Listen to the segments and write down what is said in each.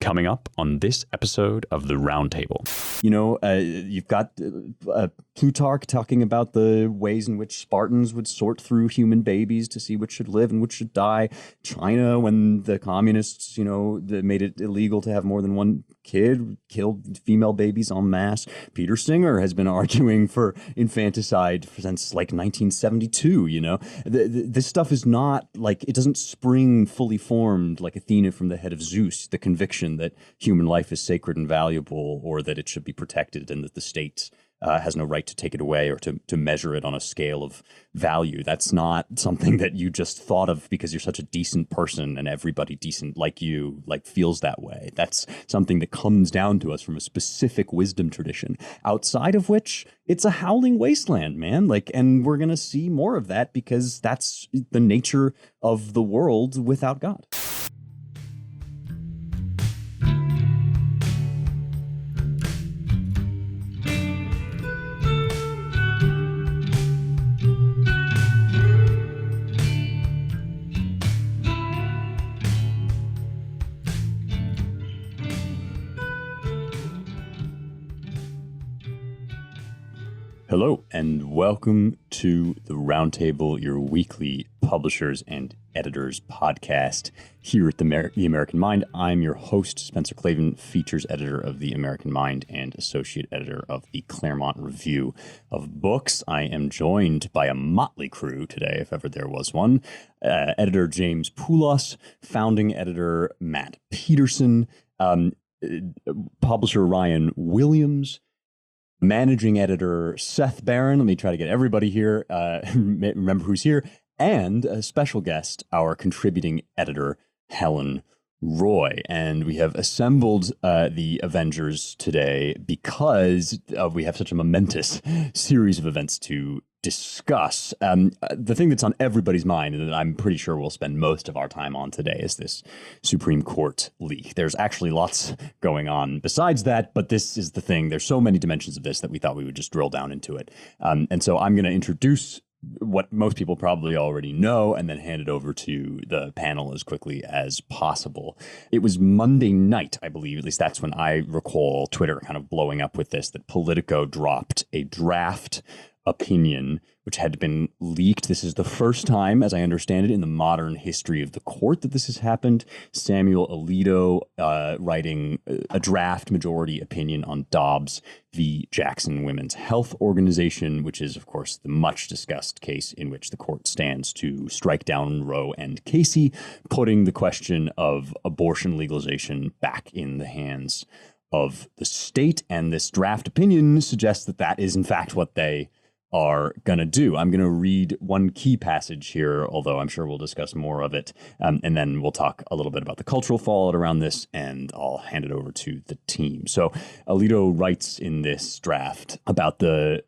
Coming up on this episode of the Roundtable. You've got Plutarch talking about the ways in which Spartans would sort through human babies to see which should live and which should die. China, when the communists, they made it illegal to have more than one kid, killed female babies en masse. Peter Singer has been arguing for infanticide since like 1972, This stuff is not like, it doesn't spring fully formed like Athena from the head of Zeus, the conviction that human life is sacred and valuable, or that it should be protected and that the state has no right to take it away or to measure it on a scale of value. That's not something that you just thought of because you're such a decent person and everybody decent like you feels that way. That's something that comes down to us from a specific wisdom tradition, outside of which it's a howling wasteland, man. And we're going to see more of that because that's the nature of the world without God. Hello, and welcome to the Roundtable, your weekly publishers and editors podcast here at the American Mind. I'm your host, Spencer Clavin, features editor of the American Mind and associate editor of the Claremont Review of Books. I am joined by a motley crew today, if ever there was one. Editor James Poulos, founding editor Matt Peterson, publisher Ryan Williams, managing editor Seth Barron. Let me try to get everybody here, remember who's here, and a special guest, our contributing editor, Helen Roy. And we have assembled the Avengers today because we have such a momentous series of events to discuss. The thing that's on everybody's mind, and that I'm pretty sure we'll spend most of our time on today, is this Supreme Court leak. There's actually lots going on besides that, but this is the thing. There's so many dimensions of this that we thought we would just drill down into it. And so I'm going to introduce what most people probably already know and then hand it over to the panel as quickly as possible. It was Monday night, I believe, at least that's when I recall Twitter kind of blowing up with this, that Politico dropped a draft opinion which had been leaked. This is the first time, as I understand it, in the modern history of the court that this has happened. Samuel Alito writing a draft majority opinion on Dobbs v. Jackson Women's Health Organization, which is, of course, the much discussed case in which the court stands to strike down Roe and Casey, putting the question of abortion legalization back in the hands of the state. And this draft opinion suggests that that is, in fact, what they are going to do. I'm going to read one key passage here, although I'm sure we'll discuss more of it. And then we'll talk a little bit about the cultural fallout around this, and I'll hand it over to the team. So Alito writes in this draft about the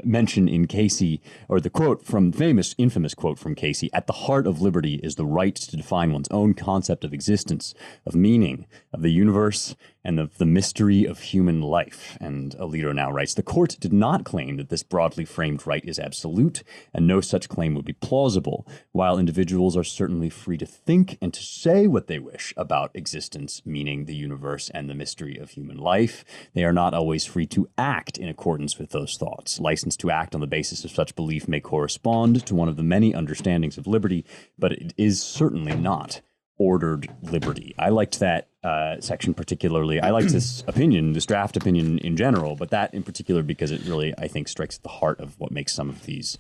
mention in Casey, or the quote from infamous quote from Casey: "At the heart of liberty is the right to define one's own concept of existence, of meaning, of the universe, and of the mystery of human life." And Alito now writes, "The court did not claim that this broadly framed right is absolute, and no such claim would be plausible. While individuals are certainly free to think and to say what they wish about existence, meaning, the universe, and the mystery of human life, they are not always free to act in accordance with those thoughts. License to act on the basis of such belief may correspond to one of the many understandings of liberty, but it is certainly not ordered liberty." I liked that section particularly. I liked this opinion, this draft opinion in general, but that in particular because it really, I think, strikes at the heart of what makes some of these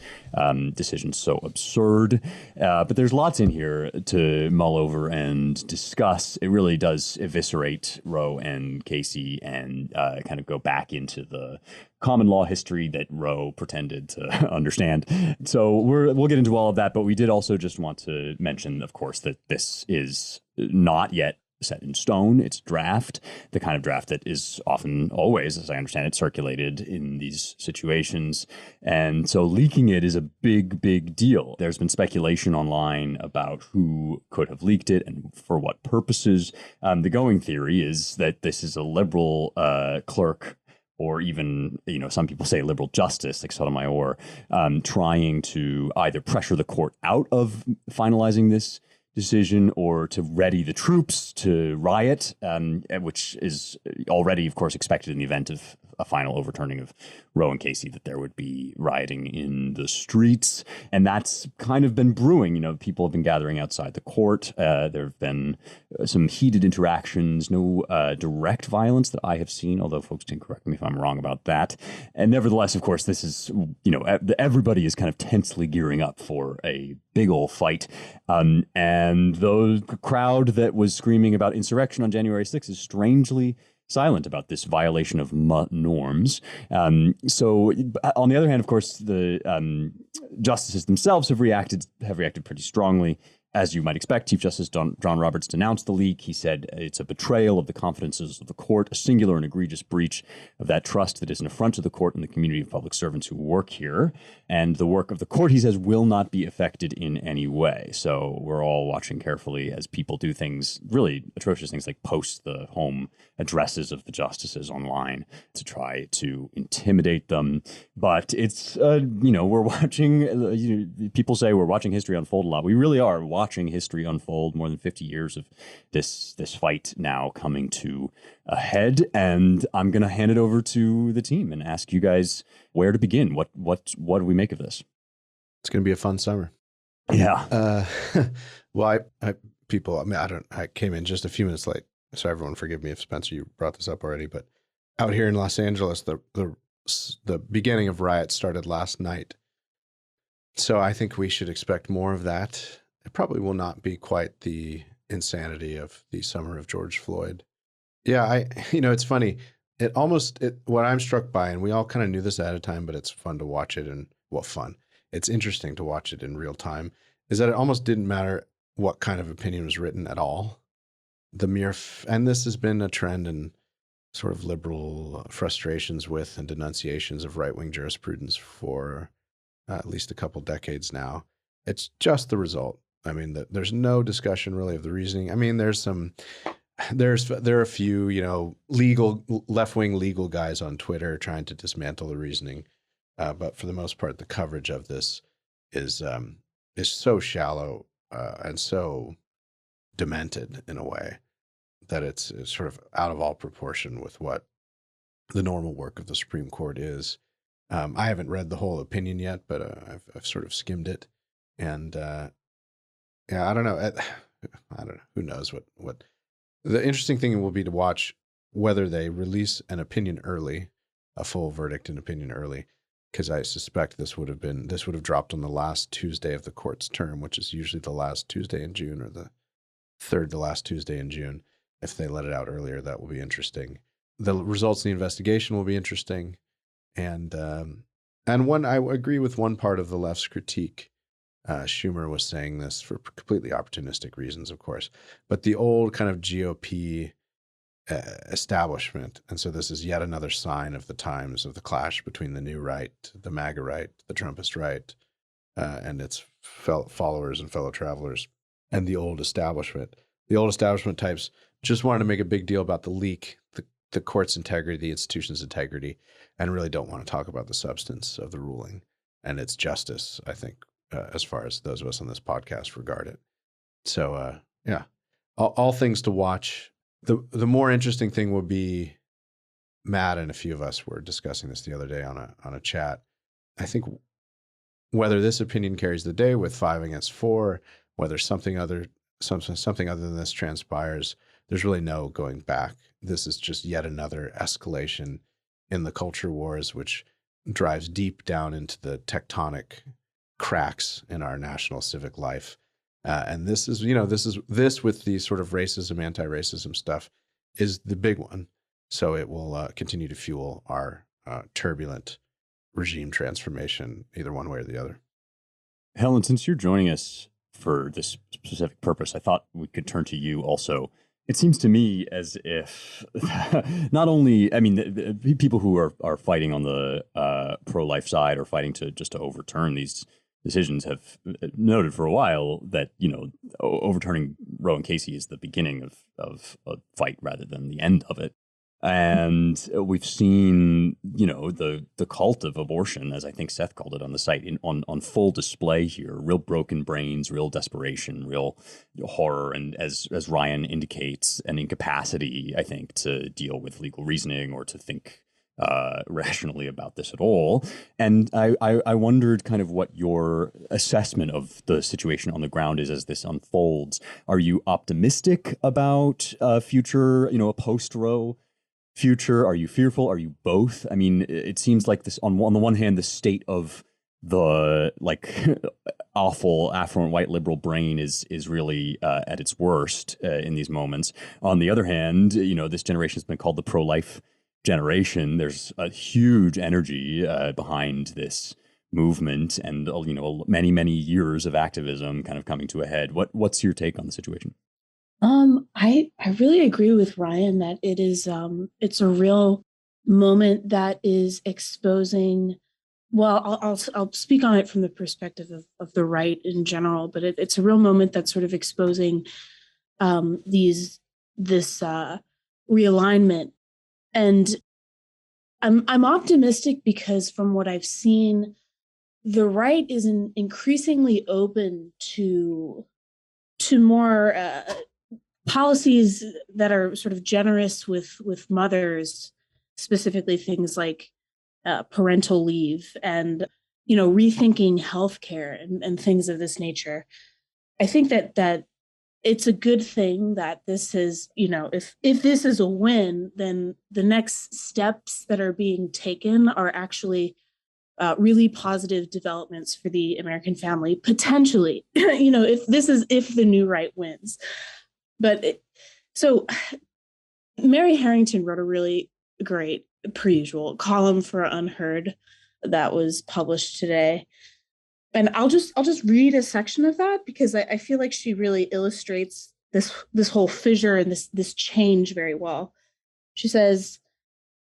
decisions so absurd. But there's lots in here to mull over and discuss. It really does eviscerate Roe and Casey and kind of go back into the common law history that Roe pretended to understand. So we'll get into all of that, but we did also just want to mention, of course, that this is not yet set in stone. It's draft, the kind of draft that is often, always, as I understand it, circulated in these situations. And so leaking it is a big, big deal. There's been speculation online about who could have leaked it and for what purposes. The going theory is that this is a liberal clerk, or even, some people say liberal justice, like Sotomayor, trying to either pressure the court out of finalizing this decision or to ready the troops to riot, which is already, of course, expected in the event of a final overturning of Roe and Casey, that there would be rioting in the streets. And that's kind of been brewing. You know, people have been gathering outside the court. There have been some heated interactions, no direct violence that I have seen, although folks can correct me if I'm wrong about that. And nevertheless, of course, this is, you know, everybody is kind of tensely gearing up for a big old fight. And the crowd that was screaming about insurrection on January 6th is strangely silent about this violation of norms. So on the other hand, of course, the justices themselves have reacted pretty strongly. As you might expect, Chief Justice John Roberts denounced the leak. He said it's a betrayal of the confidences of the court, a singular and egregious breach of that trust that is an affront to the court and the community of public servants who work here. And the work of the court, he says, will not be affected in any way. So we're all watching carefully as people do things, really atrocious things like post the home addresses of the justices online to try to intimidate them. But it's, you know, we're watching, people say we're watching history unfold a lot. We really are watching history unfold. More than 50 years of this fight now coming to a head. And I'm going to hand it over to the team and ask you guys where to begin. What do we make of this? It's going to be a fun summer. Yeah. Well, I came in just a few minutes late, so everyone forgive me if Spencer, you brought this up already, but out here in Los Angeles, the beginning of riots started last night. So I think we should expect more of that. It probably will not be quite the insanity of the summer of George Floyd. Yeah, it's funny. What I'm struck by, and we all kind of knew this ahead of time, but it's fun to watch it it's interesting to watch it in real time, is that it almost didn't matter what kind of opinion was written at all. And this has been a trend in sort of liberal frustrations with and denunciations of right-wing jurisprudence for at least a couple decades now. It's just the result. I mean, there's no discussion really of the reasoning. I mean, there are a few, left-wing legal guys on Twitter trying to dismantle the reasoning. But for the most part, the coverage of this is so shallow and so demented in a way that it's sort of out of all proportion with what the normal work of the Supreme Court is. I haven't read the whole opinion yet, but I've sort of skimmed it, and I don't know. I don't know. Who knows what the interesting thing will be to watch whether they release an opinion early, a full verdict and opinion early, because I suspect this would have dropped on the last Tuesday of the court's term, which is usually the last Tuesday in June or the third to last Tuesday in June. If they let it out earlier, that will be interesting. The results of the investigation will be interesting. And I agree with one part of the left's critique. Schumer was saying this for completely opportunistic reasons, of course, but the old kind of GOP establishment. And so this is yet another sign of the times of the clash between the new right, the MAGA right, the Trumpist right, and its followers and fellow travelers, and the old establishment. The old establishment types just wanted to make a big deal about the leak, the court's integrity, the institution's integrity, and really don't want to talk about the substance of the ruling and its justice, I think, as far as those of us on this podcast regard it. So, yeah, all things to watch. The more interesting thing will be, Matt and a few of us were discussing this the other day on a chat. I think whether this opinion carries the day with 5 against 4, whether something other than this transpires, there's really no going back. This is just yet another escalation in the culture wars, which drives deep down into the tectonic cracks in our national civic life. And this with the sort of racism, anti-racism stuff is the big one. So it will continue to fuel our turbulent regime transformation, either one way or the other. Helen, since you're joining us for this specific purpose, I thought we could turn to you also. It seems to me as if not only, I mean, the people who are fighting on the pro-life side or fighting to overturn these decisions have noted for a while that, overturning Roe and Casey is the beginning of a fight rather than the end of it. And we've seen, the cult of abortion, as I think Seth called it on the site, on full display here. Real broken brains, real desperation, real horror, and as Ryan indicates, an incapacity, I think, to deal with legal reasoning or to think rationally about this at all. And I wondered kind of what your assessment of the situation on the ground is as this unfolds. Are you optimistic about future, a post-Roe future? Are you fearful? Are you both? I mean, it seems like this on the one hand, the state of the awful affluent white liberal brain is really at its worst in these moments. On the other hand, this generation has been called the pro-life generation. There's a huge energy behind this movement, and many years of activism kind of coming to a head. What's your take on the situation? I really agree with Ryan that it is it's a real moment that is exposing. Well, I'll speak on it from the perspective of the right in general, but it's a real moment that's sort of exposing this realignment. And I'm optimistic because from what I've seen, the right is increasingly open to more policies that are sort of generous with mothers, specifically things like parental leave and rethinking healthcare and things of this nature. I think that it's a good thing that this is, if this is a win, then the next steps that are being taken are actually really positive developments for the American family, potentially, if the new right wins. But so Mary Harrington wrote a really great, per usual, column for Unheard that was published today. And I'll just read a section of that because I feel like she really illustrates this whole fissure and this change very well. She says,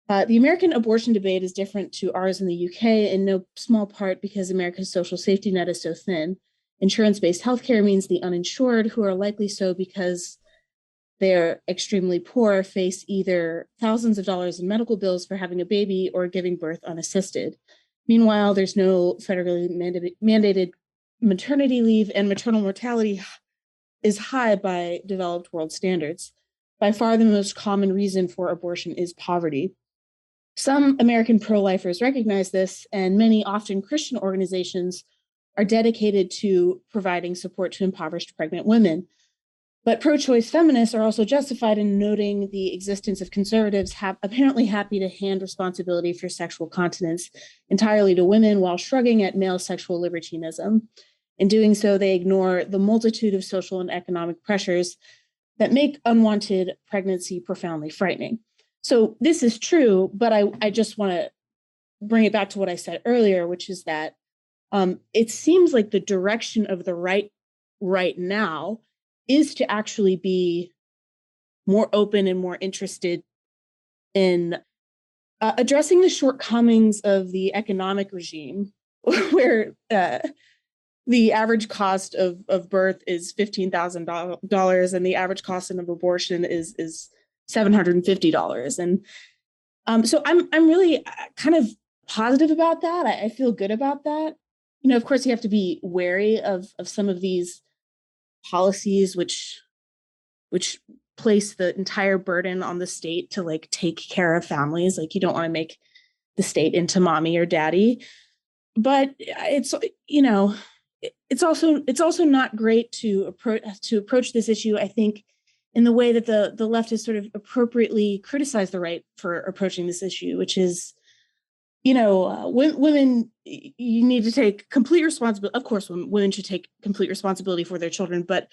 the American abortion debate is different to ours in the UK in no small part because America's social safety net is so thin. Insurance-based healthcare means the uninsured, who are likely so because they're extremely poor, face either thousands of dollars in medical bills for having a baby or giving birth unassisted. Meanwhile, there's no federally mandated maternity leave, and maternal mortality is high by developed world standards. By far, the most common reason for abortion is poverty. Some American pro-lifers recognize this, and many, often Christian organizations, are dedicated to providing support to impoverished pregnant women. But pro-choice feminists are also justified in noting the existence of conservatives apparently happy to hand responsibility for sexual continence entirely to women while shrugging at male sexual libertinism. In doing so, they ignore the multitude of social and economic pressures that make unwanted pregnancy profoundly frightening. So this is true, but I just want to bring it back to what I said earlier, which is that it seems like the direction of the right now is to actually be more open and more interested in addressing the shortcomings of the economic regime, where the average cost of birth is $15,000 and the average cost of abortion is $750. And so I'm really kind of positive about that. I feel good about that. Of course, you have to be wary of some of these policies which place the entire burden on the state to take care of families. You don't want to make the state into mommy or daddy, but it's also not great to approach this issue, I think, in the way that the left has sort of appropriately criticized the right for approaching this issue, which is, women, you need to take complete responsibility. Of course, women should take complete responsibility for their children, but,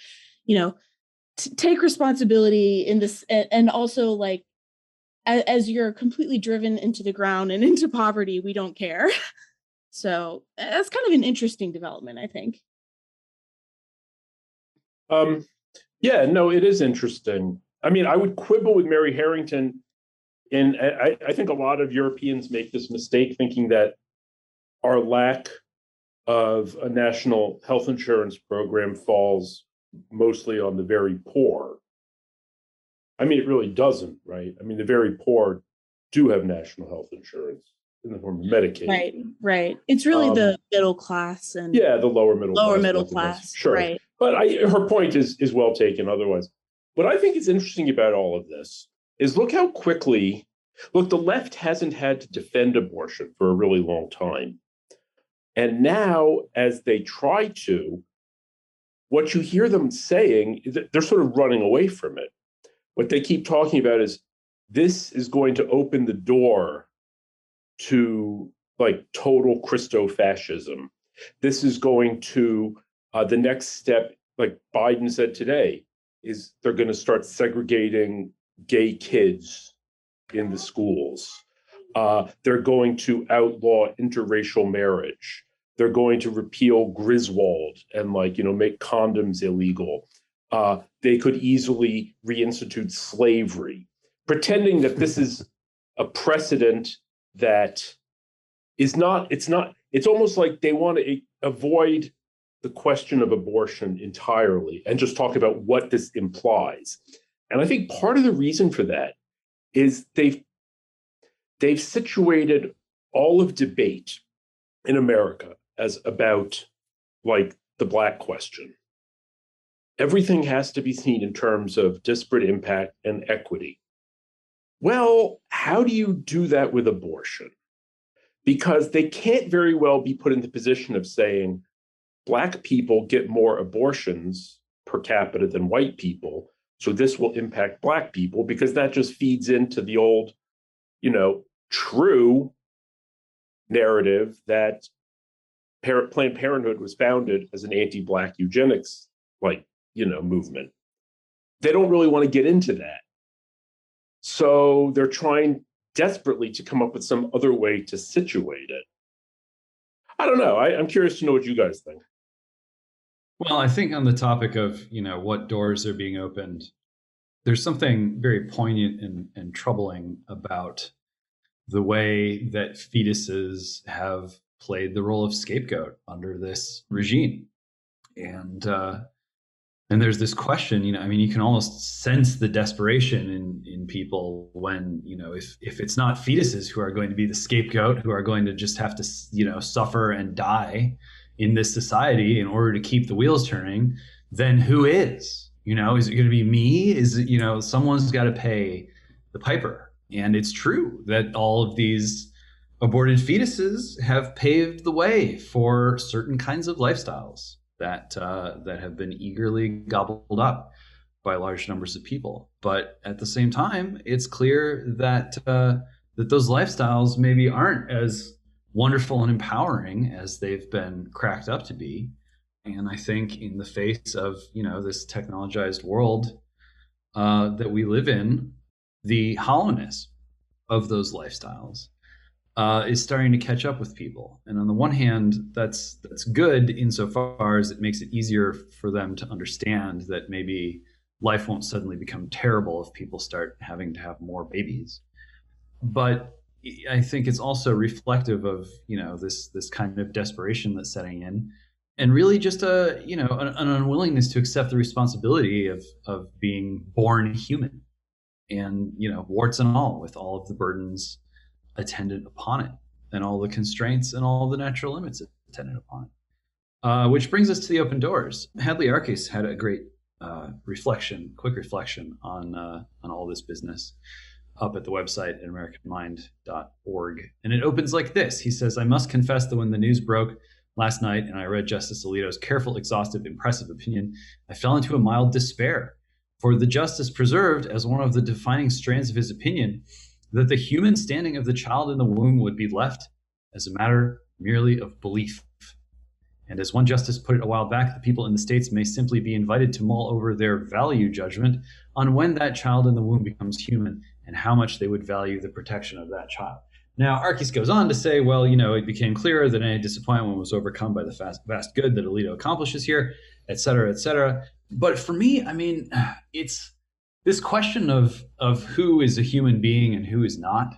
take responsibility in this, and also as you're completely driven into the ground and into poverty, we don't care. So that's kind of an interesting development, I think. Yeah, no, it is interesting. I mean, I would quibble with Mary Harrington. And I think a lot of Europeans make this mistake thinking that our lack of a national health insurance program falls mostly on the very poor. I mean, it really doesn't, right? I mean, the very poor do have national health insurance in the form of Medicaid. Right. It's really the middle class and the lower middle class. Sure. Right. But her point is well taken otherwise. What I think is interesting about all of this is look how quickly, the left hasn't had to defend abortion for a really long time. And now, as they try to, what you hear them saying is that they're sort of running away from it. What they keep talking about is this is going to open the door to like total Christo-fascism. This is going to, the next step, like Biden said today, is they're going to start segregating gay kids in the schools. They're going to outlaw interracial marriage. They're going to repeal Griswold and make condoms illegal. They could easily reinstitute slavery, pretending that this is a precedent that is not, it's almost like they want to avoid the question of abortion entirely and just talk about what this implies. And I think part of the reason for that is they've situated all of debate in America as about the Black question. Everything has to be seen in terms of disparate impact and equity. Well, how do you do that with abortion? Because they can't very well be put in the position of saying Black people get more abortions per capita than white people, so this will impact Black people, because that just feeds into the old, true narrative that Planned Parenthood was founded as an anti-Black eugenics movement. They don't really want to get into that. So they're trying desperately to come up with some other way to situate it. I don't know. I'm curious to know what you guys think. Well, I think on the topic of, what doors are being opened, there's something very poignant and troubling about the way that fetuses have played the role of scapegoat under this regime. And there's this question, you can almost sense the desperation in people when, if it's not fetuses who are going to be the scapegoat, who are going to just have to, suffer and die in this society in order to keep the wheels turning, then who is? Is it going to be me? Is it, someone's got to pay the piper. And it's true that all of these aborted fetuses have paved the way for certain kinds of lifestyles that have been eagerly gobbled up by large numbers of people. But at the same time, it's clear that that those lifestyles maybe aren't as wonderful and empowering as they've been cracked up to be. And I think in the face of this technologized world that we live in, the hollowness of those lifestyles is starting to catch up with people. And on the one hand, that's good insofar as it makes it easier for them to understand that maybe life won't suddenly become terrible if people start having to have more babies. But I think it's also reflective of, this kind of desperation that's setting in, and really just an unwillingness to accept the responsibility of being born human, and, warts and all, with all of the burdens attendant upon it, and all the constraints and all the natural limits attendant upon it. Which brings us to the open doors. Hadley Arkes had a great quick reflection on all this business up at the website at americanmind.org. And it opens like this. He says, "I must confess that when the news broke last night and I read Justice Alito's careful, exhaustive, impressive opinion, I fell into a mild despair. For the justice preserved as one of the defining strands of his opinion that the human standing of the child in the womb would be left as a matter merely of belief. And as one justice put it a while back, the people in the states may simply be invited to mull over their value judgment on when that child in the womb becomes human and how much they would value the protection of that child." Now, Arkes goes on to say, well, it became clearer that any disappointment was overcome by the vast good that Alito accomplishes here, et cetera, et cetera. But for me, it's this question of who is a human being and who is not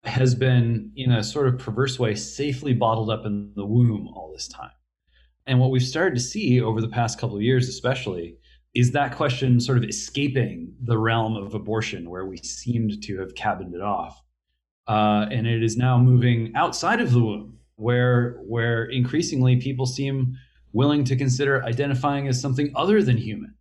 has been, in a sort of perverse way, safely bottled up in the womb all this time. And what we've started to see over the past couple of years, especially, is that question sort of escaping the realm of abortion where we seemed to have cabined it off. And it is now moving outside of the womb, where increasingly people seem willing to consider identifying as something other than human.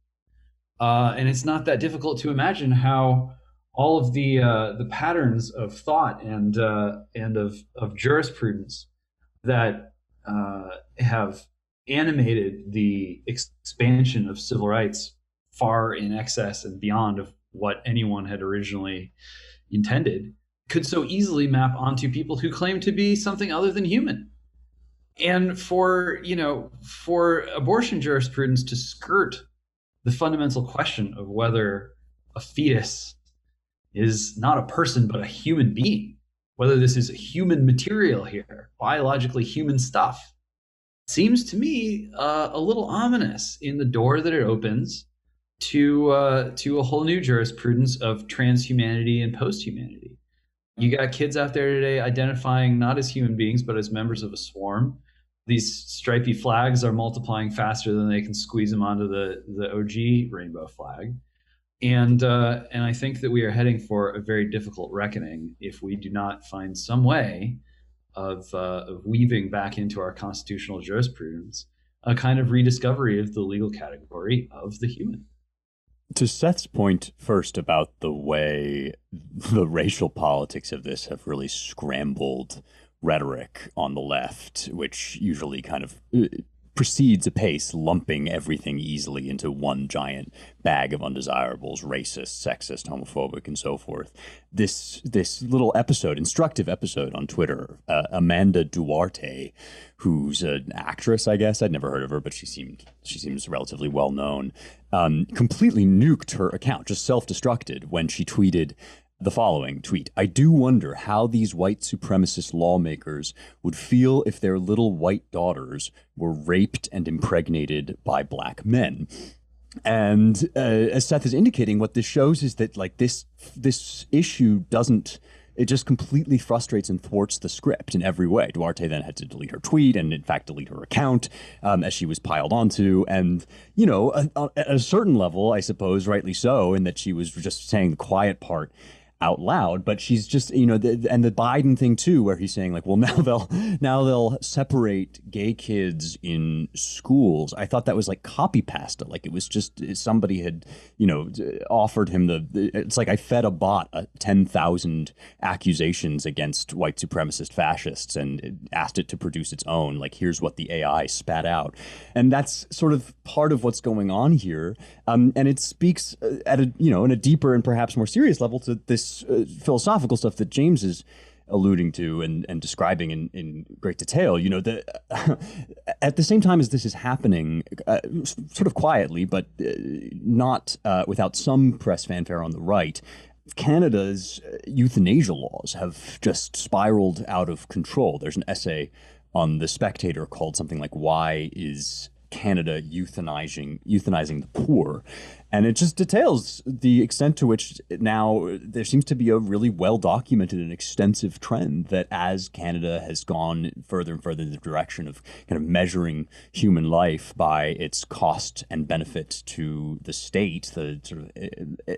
And it's not that difficult to imagine how all of the patterns of thought and of jurisprudence that have animated the expansion of civil rights far in excess and beyond of what anyone had originally intended could so easily map onto people who claim to be something other than human. And for abortion jurisprudence to skirt the fundamental question of whether a fetus is not a person but a human being, whether this is human material here, biologically human stuff, seems to me a little ominous in the door that it opens to a whole new jurisprudence of transhumanity and posthumanity. You got kids out there today identifying not as human beings, but as members of a swarm. These stripy flags are multiplying faster than they can squeeze them onto the OG rainbow flag. And I think that we are heading for a very difficult reckoning if we do not find some way of weaving back into our constitutional jurisprudence a kind of rediscovery of the legal category of the human. To Seth's point first about the way the racial politics of this have really scrambled rhetoric on the left, which usually kind of proceeds apace, lumping everything easily into one giant bag of undesirables, racist, sexist, homophobic, and so forth. This little episode, instructive episode on Twitter, Amanda Duarte, who's an actress, I guess. I'd never heard of her, but she seems relatively well known, completely nuked her account, just self-destructed when she tweeted the following tweet: "I do wonder how these white supremacist lawmakers would feel if their little white daughters were raped and impregnated by black men." And as Seth is indicating, what this shows is that like this issue it just completely frustrates and thwarts the script in every way. Duarte then had to delete her tweet and, in fact, delete her account as she was piled onto. And, at a certain level, I suppose, rightly so, in that she was just saying the quiet part out loud, but she's just, and the Biden thing too, where he's saying like, well, now they'll separate gay kids in schools. I thought that was like copy pasta. Like it was just somebody had, offered him it's like I fed a bot 10,000 accusations against white supremacist fascists and asked it to produce its own. Like, here's what the AI spat out. And that's sort of part of what's going on here. And it speaks at in a deeper and perhaps more serious level to this philosophical stuff that James is alluding to and describing in great detail. At the same time as this is happening, sort of quietly, but not without some press fanfare on the right, Canada's euthanasia laws have just spiraled out of control. There's an essay on The Spectator called something like "Why is Canada euthanizing the poor?" And it just details the extent to which now there seems to be a really well-documented and extensive trend that as Canada has gone further and further in the direction of kind of measuring human life by its cost and benefit to the state, the sort of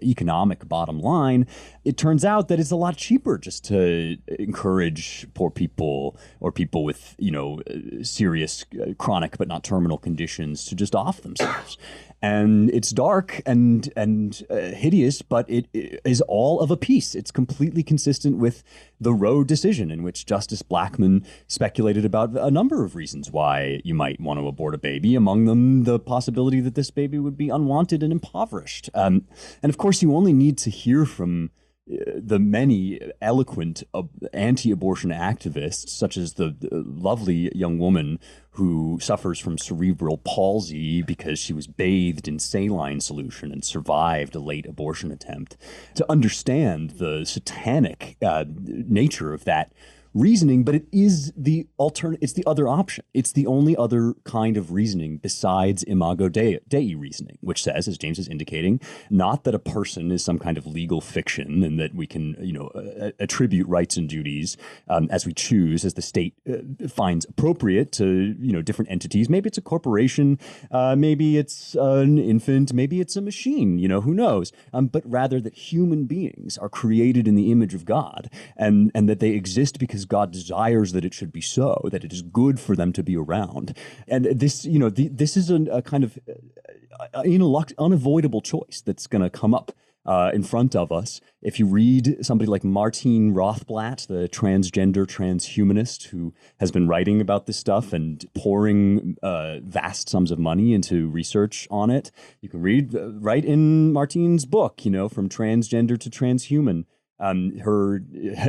economic bottom line, it turns out that it's a lot cheaper just to encourage poor people or people with, serious chronic but not terminal conditions to just off themselves. And it's dark and hideous, but it is all of a piece. It's completely consistent with the Roe decision, in which Justice Blackmun speculated about a number of reasons why you might want to abort a baby, among them the possibility that this baby would be unwanted and impoverished. And of course, you only need to hear from the many eloquent anti-abortion activists, such as the lovely young woman who suffers from cerebral palsy because she was bathed in saline solution and survived a late abortion attempt, to understand the satanic nature of that reasoning, but it is it's the other option. It's the only other kind of reasoning besides imago Dei reasoning, which says, as James is indicating, not that a person is some kind of legal fiction and that we can, attribute rights and duties as we choose, as the state finds appropriate to, different entities. Maybe it's a corporation, maybe it's an infant, maybe it's a machine, who knows? But rather that human beings are created in the image of God and that they exist because God desires that it should be so, that it is good for them to be around. And this, this is a kind of unavoidable choice that's going to come up in front of us. If you read somebody like Martine Rothblatt, the transgender transhumanist who has been writing about this stuff and pouring vast sums of money into research on it, you can read right in Martine's book, From Transgender to Transhuman,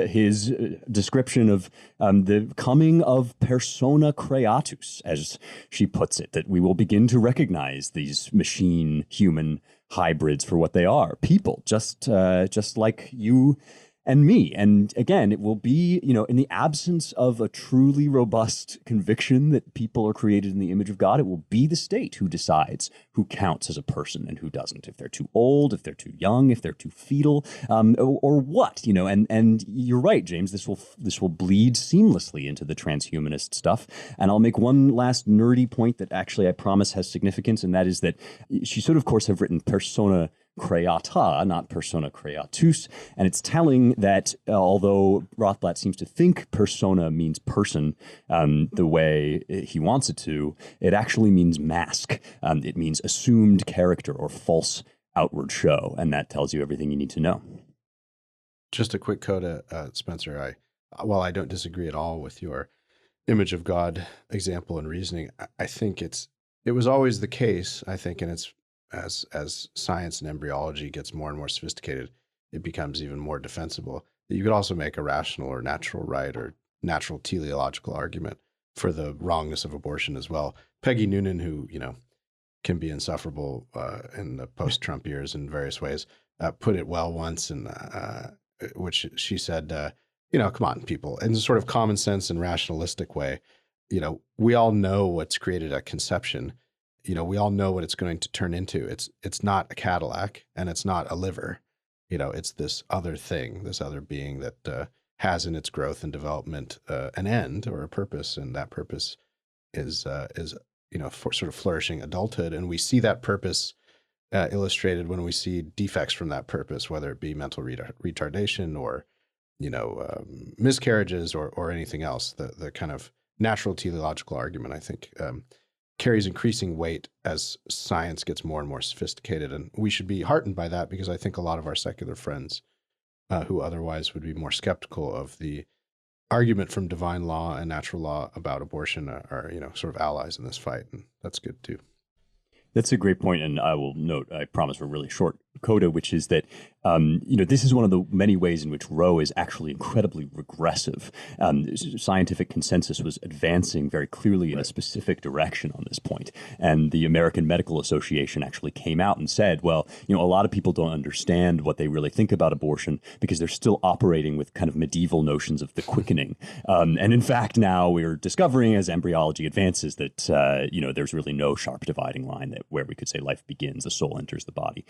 his description of the coming of persona creatus, as she puts it, that we will begin to recognize these machine-human hybrids for what they are, people, just like you and me. And again, it will be, in the absence of a truly robust conviction that people are created in the image of God, it will be the state who decides who counts as a person and who doesn't, if they're too old, if they're too young, if they're too fetal, or what, and you're right, James, this will bleed seamlessly into the transhumanist stuff. And I'll make one last nerdy point that actually I promise has significance, and that is that she should, of course, have written persona creata, not persona creatus. And it's telling that although Rothblatt seems to think persona means person the way he wants it to, it actually means mask. It means assumed character or false outward show. And that tells you everything you need to know. Just a quick coda, Spencer. While I don't disagree at all with your image of God example and reasoning, I think it was always the case, I think, and it's as science and embryology gets more and more sophisticated, it becomes even more defensible. You could also make a rational or natural right or natural teleological argument for the wrongness of abortion as well. Peggy Noonan, who, can be insufferable in the post-Trump years in various ways, put it well once, and which she said, come on, people, in a sort of common sense and rationalistic way, we all know what's created at conception. We all know what it's going to turn into. It's not a Cadillac and it's not a liver. It's this other thing, this other being that has in its growth and development an end or a purpose, and that purpose is for sort of flourishing adulthood. And we see that purpose illustrated when we see defects from that purpose, whether it be mental retardation or miscarriages or anything else. The kind of natural teleological argument, I think, carries increasing weight as science gets more and more sophisticated. And we should be heartened by that, because I think a lot of our secular friends who otherwise would be more skeptical of the argument from divine law and natural law about abortion are sort of allies in this fight. And that's good too. That's a great point. And I will note, I promise, a really short coda, which is that, this is one of the many ways in which Roe is actually incredibly regressive. Scientific consensus was advancing very clearly in a specific direction on this point. And the American Medical Association actually came out and said, well, a lot of people don't understand what they really think about abortion because they're still operating with kind of medieval notions of the quickening. And in fact, now we're discovering as embryology advances that, there's really no sharp dividing line where we could say life begins, the soul enters the body.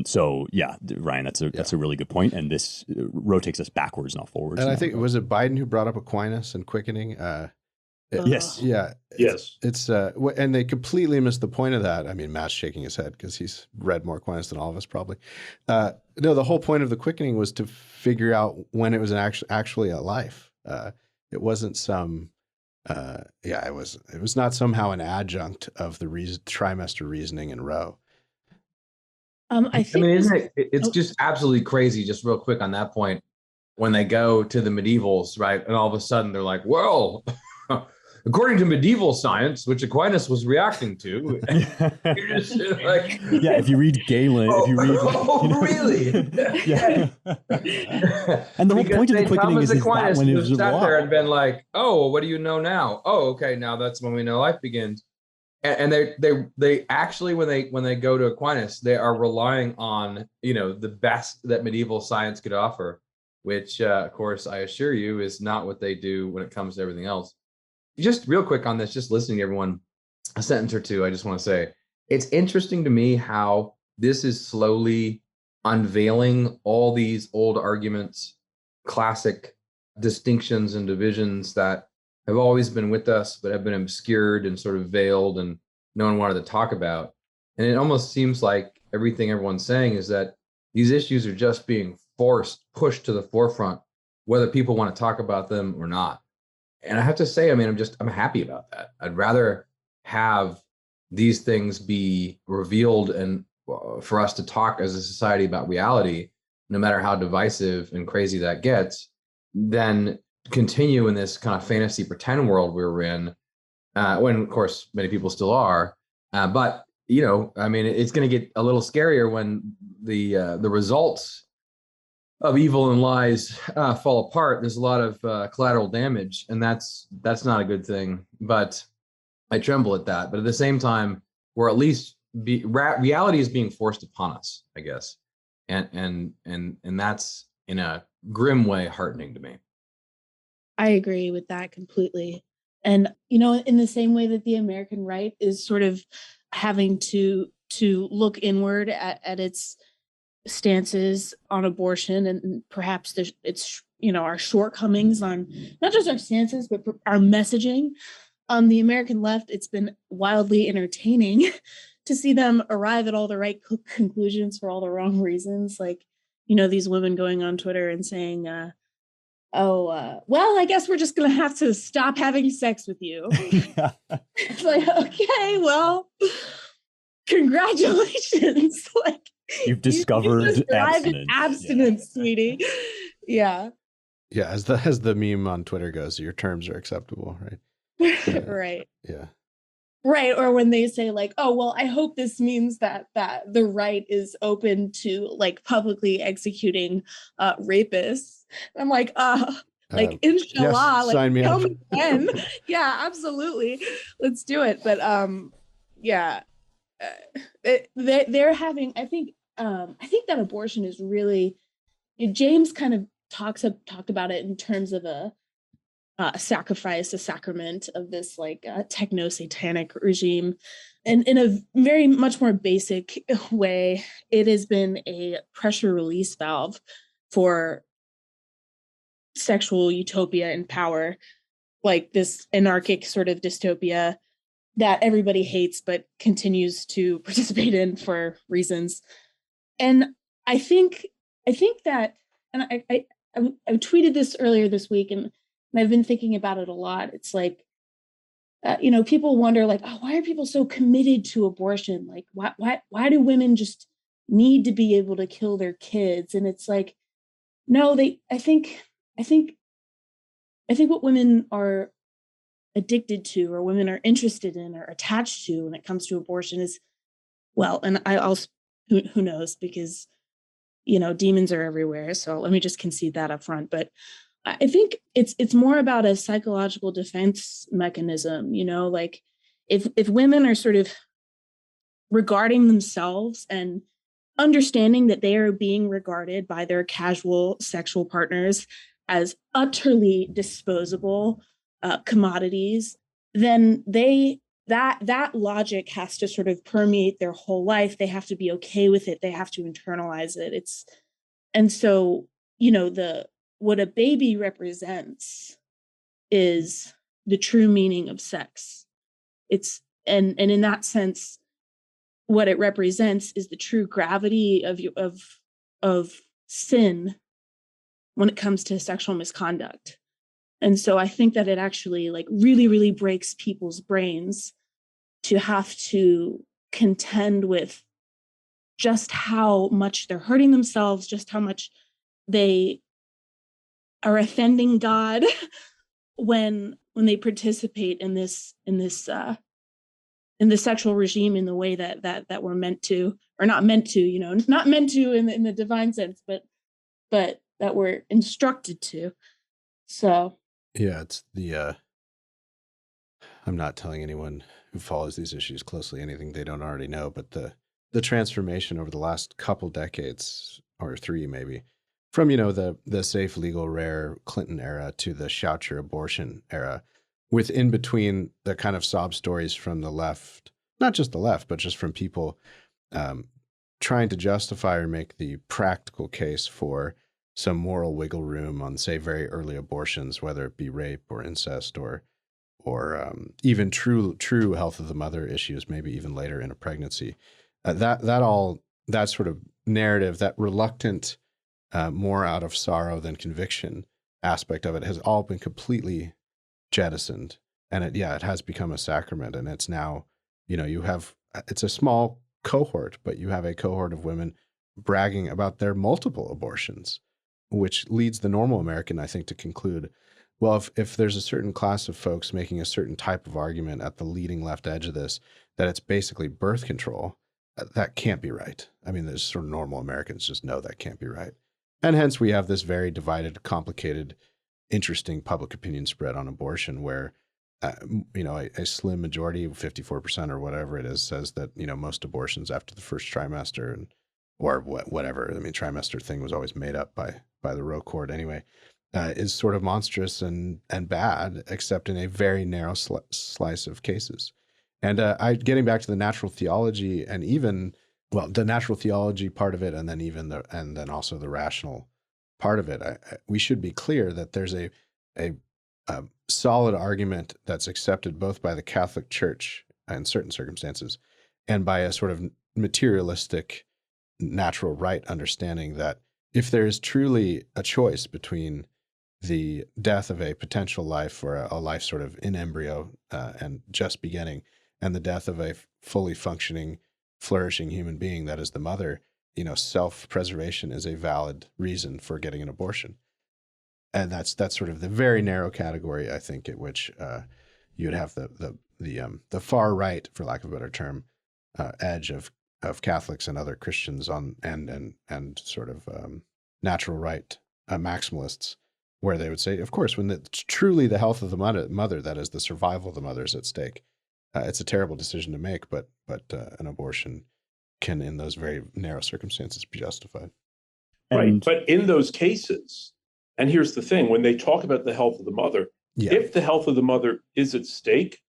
So yeah, Ryan, that's a really good point, and this Roe takes us backwards, not forwards. And I think, was it Biden who brought up Aquinas and quickening? Yes. Yeah. Yes. It's and they completely missed the point of that. I mean, Matt's shaking his head because he's read more Aquinas than all of us probably. No, the whole point of the quickening was to figure out when it was actually a life. It wasn't some. It was not somehow an adjunct of the trimester reasoning in Roe. I think isn't it? It's just absolutely crazy. Just real quick on that point, when they go to the medievals, right, and all of a sudden they're like, "Well, according to medieval science, which Aquinas was reacting to," you're just like, yeah. If you read Galen, really? Yeah. And the whole point of the quickening is that when it was sat there and been like, "Oh, what do you know now? Oh, okay, now that's when we know life begins." And they actually, when they go to Aquinas, they are relying on the best that medieval science could offer, which, of course, I assure you is not what they do when it comes to everything else. Just real quick on this, just listening to everyone, a sentence or two, I just want to say, it's interesting to me how this is slowly unveiling all these old arguments, classic distinctions and divisions that have always been with us, but have been obscured and sort of veiled and no one wanted to talk about. And it almost seems like everything everyone's saying is that these issues are just being pushed to the forefront, whether people want to talk about them or not. And I have to say, I mean, I'm happy about that. I'd rather have these things be revealed and for us to talk as a society about reality, no matter how divisive and crazy that gets, than continue in this kind of fantasy pretend world we're in, when of course many people still are. But you know, I mean, it's going to get a little scarier when the results of evil and lies fall apart. There's a lot of collateral damage, and that's not a good thing. But I tremble at that. But at the same time, we're at least reality is being forced upon us, I guess, and that's in a grim way heartening to me. I agree with that completely. And, you know, in the same way that the American right is sort of having to look inward at its stances on abortion and perhaps it's, you know, our shortcomings on not just our stances, but our messaging on the American left, it's been wildly entertaining to see them arrive at all the right conclusions for all the wrong reasons. Like, you know, these women going on Twitter and saying, well, I guess we're just going to have to stop having sex with you. It's like, okay, well, congratulations. Like, you've discovered abstinence, sweetie. Yeah. Yeah. As the meme on Twitter goes, your terms are acceptable, right? Right. Yeah. Right. Or when they say like, oh, well, I hope this means that the right is open to like publicly executing rapists. I'm like, inshallah, yes, like sign me tell up. me when. Yeah, absolutely. Let's do it. But yeah, they're having, I think that abortion is really, James kind of talked about it in terms of a sacrifice, a sacrament of this like techno-satanic regime. And in a very much more basic way, it has been a pressure release valve for sexual utopia and power, like this anarchic sort of dystopia that everybody hates but continues to participate in for reasons. And I think that, and I tweeted this earlier this week, and I've been thinking about it a lot. It's like, you know, people wonder like, oh, why are people so committed to abortion? Like, why do women just need to be able to kill their kids? And it's like, no, I think what women are addicted to, or women are interested in, or attached to when it comes to abortion is, well, and who knows, because, you know, demons are everywhere. So let me just concede that up front. But I think it's more about a psychological defense mechanism, you know, like if women are sort of regarding themselves and understanding that they are being regarded by their casual sexual partners as utterly disposable commodities, then that logic has to sort of permeate their whole life. They have to be okay with it. They have to internalize it. And so, you know, what a baby represents is the true meaning of sex. And in that sense, what it represents is the true gravity of sin when it comes to sexual misconduct. And so I think that it actually like really, really breaks people's brains to have to contend with just how much they're hurting themselves, just how much they are offending God when they participate in this sexual regime in the way that we're meant to, or not meant to, you know, not meant to in the divine sense, but that we're instructed to. So yeah, it's the I'm not telling anyone who follows these issues closely anything they don't already know, but the transformation over the last couple decades, or three maybe, from, the safe, legal, rare Clinton era to the shout your abortion era, with in between the kind of sob stories from the left, not just the left, but just from people trying to justify or make the practical case for some moral wiggle room on, say, very early abortions, whether it be rape or incest or even true health of the mother issues, maybe even later in a pregnancy. That sort of narrative, that reluctant, more out of sorrow than conviction aspect of it has all been completely jettisoned. And it has become a sacrament. And it's now, it's a small cohort, but you have a cohort of women bragging about their multiple abortions, which leads the normal American, I think, to conclude, well, if there's a certain class of folks making a certain type of argument at the leading left edge of this, that it's basically birth control, that can't be right. I mean, there's sort of normal Americans just know that can't be right. And hence we have this very divided, complicated, interesting public opinion spread on abortion where, a slim majority, 54% or whatever it is, says that, most abortions after the first trimester or whatever. I mean, trimester thing was always made up by the Roe court anyway, is sort of monstrous and bad, except in a very narrow slice of cases. And getting back to the natural theology and even, the natural theology part of it, and then also the rational part of it, we should be clear that there's a solid argument that's accepted both by the Catholic Church in certain circumstances and by a sort of materialistic natural right understanding that if there is truly a choice between the death of a potential life or a life sort of in embryo and just beginning, and the death of a fully functioning, flourishing human being, that is the mother, self-preservation is a valid reason for getting an abortion. And that's sort of the very narrow category, I think, at which you'd have the far right, for lack of a better term, edge of Catholics and other Christians and sort of natural right maximalists, where they would say, of course, when it's truly the health of the mother, that is the survival of the mother, is at stake, it's a terrible decision to make, but an abortion can, in those very narrow circumstances, be justified. Right, but in those cases, and here's the thing, when they talk about the health of the mother, if the health of the mother is at stake,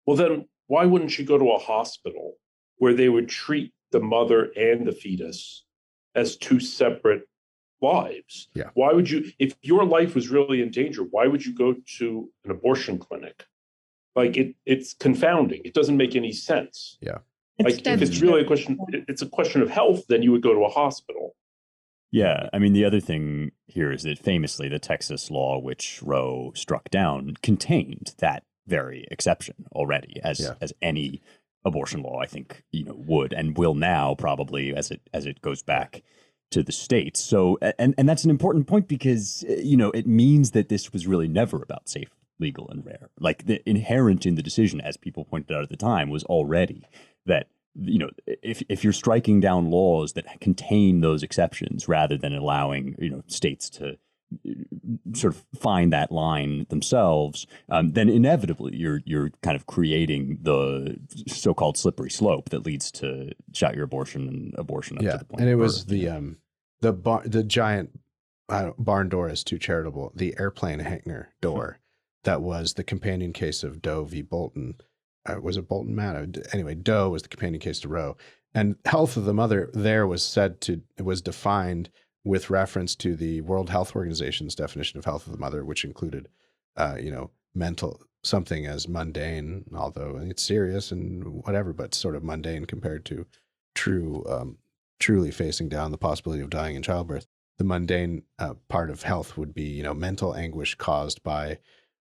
well, then why wouldn't you go to a hospital where they would treat the mother and the fetus as two separate lives? Yeah. Why would you, if your life was really in danger, why would you go to an abortion clinic? Like it's confounding. It doesn't make any sense. Yeah. Like if it's really it's a question of health, then you would go to a hospital. Yeah, I mean, the other thing here is that famously the Texas law, which Roe struck down, contained that very exception already, as any abortion law, I think, would and will now probably as it goes back to the states. So, and that's an important point because, it means that this was really never about safe, legal, and rare. Like the inherent in the decision, as people pointed out at the time, was already that, if you're striking down laws that contain those exceptions rather than allowing, states to sort of find that line themselves, then inevitably you're kind of creating the so-called slippery slope that leads to shout your abortion and abortion up to the point. And it of was birth. the giant barn door is too charitable. The airplane hangar door that was the companion case of Doe v. Bolton. Was it Bolton, Matt? Anyway, Doe was the companion case to Roe. And health of the mother there was defined with reference to the World Health Organization's definition of health of the mother, which included, mental, something as mundane, although it's serious and whatever, but sort of mundane compared to truly facing down the possibility of dying in childbirth. The mundane part of health would be, mental anguish caused by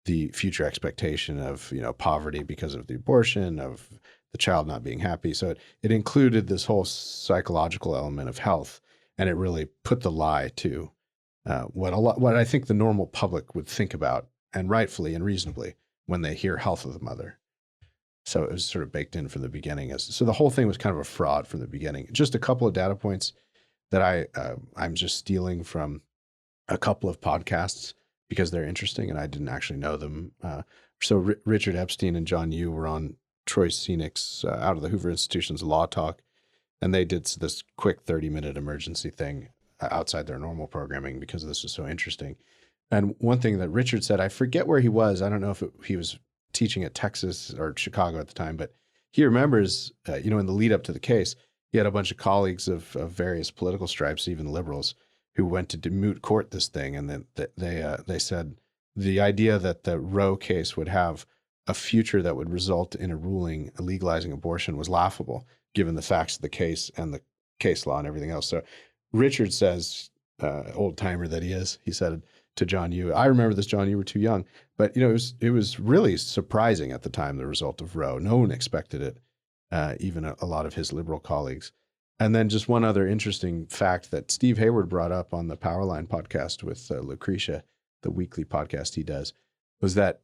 the future expectation of, poverty because of the abortion, of the child not being happy. So it included this whole psychological element of health, and it really put the lie to what I think the normal public would think about, and rightfully and reasonably, when they hear health of the mother. So it was sort of baked in from the beginning. So the whole thing was kind of a fraud from the beginning. Just a couple of data points that I'm just stealing from a couple of podcasts because they're interesting and I didn't actually know them. So Richard Epstein and John Yoo were on Troy Seanik's Out of the Hoover Institution's Law Talk, and they did this quick 30-minute emergency thing outside their normal programming because this was so interesting. And one thing that Richard said, I forget where he was. I don't know if he was teaching at Texas or Chicago at the time, but he remembers, in the lead up to the case, he had a bunch of colleagues of various political stripes, even liberals, who went to moot court this thing. And then they said the idea that the Roe case would have a future that would result in a ruling legalizing abortion was laughable, given the facts of the case and the case law and everything else. So Richard says, old timer that he is, he said to John Yoo, I remember this, John, you were too young, but it was really surprising at the time, the result of Roe. No one expected it, even a lot of his liberal colleagues. And then just one other interesting fact that Steve Hayward brought up on the Powerline podcast with Lucretia, the weekly podcast he does, was that,